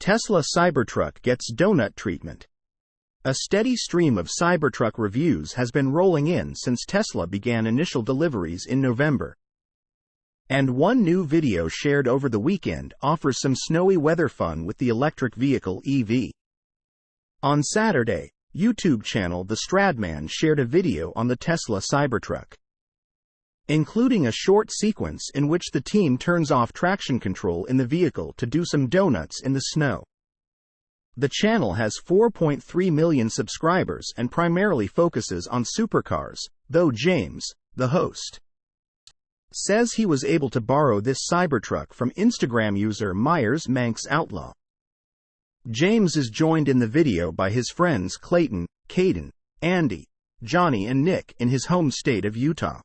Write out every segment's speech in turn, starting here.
Tesla Cybertruck gets donut treatment. A steady stream of Cybertruck reviews has been rolling in since Tesla began initial deliveries in November. And one new video shared over the weekend offers some snowy weather fun with the electric vehicle EV. On Saturday, YouTube channel The Stradman shared a video on the Tesla Cybertruck, including a short sequence in which the team turns off traction control in the vehicle to do some donuts in the snow. The channel has 4.3 million subscribers and primarily focuses on supercars, though James, the host, says he was able to borrow this Cybertruck from Instagram user Myers Manx Outlaw. James is joined in the video by his friends Clayton, Caden, Andy, Johnny and Nick in his home state of Utah.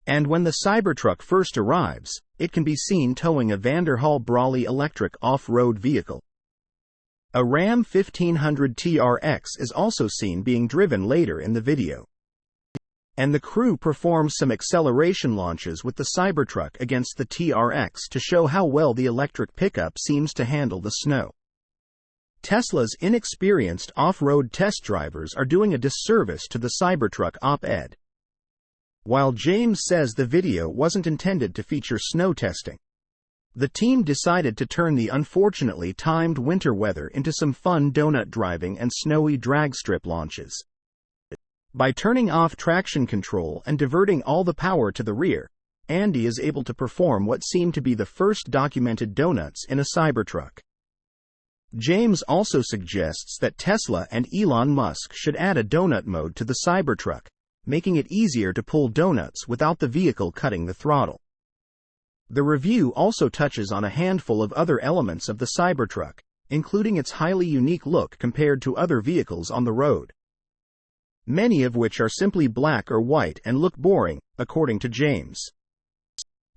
And when the Cybertruck first arrives, it can be seen towing a Vanderhall Brawley electric off-road vehicle. A Ram 1500 TRX is also seen being driven later in the video. And the crew performs some acceleration launches with the Cybertruck against the TRX to show how well the electric pickup seems to handle the snow. Tesla's inexperienced off-road test drivers are doing a disservice to the Cybertruck op-ed. While James says the video wasn't intended to feature snow testing, the team decided to turn the unfortunately timed winter weather into some fun donut driving and snowy drag strip launches. By turning off traction control and diverting all the power to the rear, Andy is able to perform what seem to be the first documented donuts in a Cybertruck. James also suggests that Tesla and Elon Musk should add a donut mode to the Cybertruck, making it easier to pull donuts without the vehicle cutting the throttle. The review also touches on a handful of other elements of the Cybertruck, including its highly unique look compared to other vehicles on the road, many of which are simply black or white and look boring, according to James.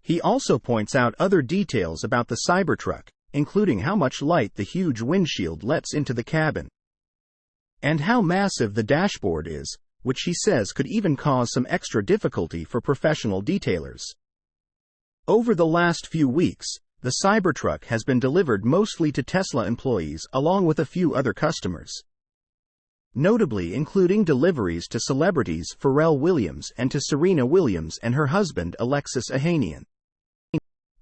He also points out other details about the Cybertruck, including how much light the huge windshield lets into the cabin, and how massive the dashboard is, which he says could even cause some extra difficulty for professional detailers. Over the last few weeks, the Cybertruck has been delivered mostly to Tesla employees along with a few other customers, notably including deliveries to celebrities Pharrell Williams and to Serena Williams and her husband Alexis Ohanian.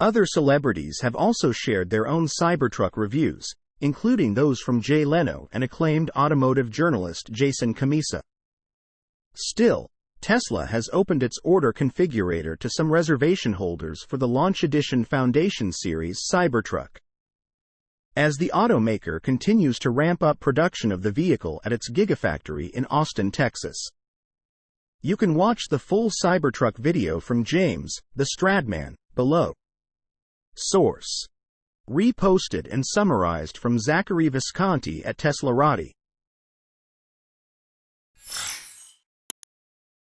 Other celebrities have also shared their own Cybertruck reviews, including those from Jay Leno and acclaimed automotive journalist Jason Camisa. Still, Tesla has opened its order configurator to some reservation holders for the Launch Edition Foundation Series Cybertruck, as the automaker continues to ramp up production of the vehicle at its Gigafactory in Austin, Texas. You can watch the full Cybertruck video from James, the Stradman, below. Source: reposted and summarized from Zachary Visconti at Teslarati.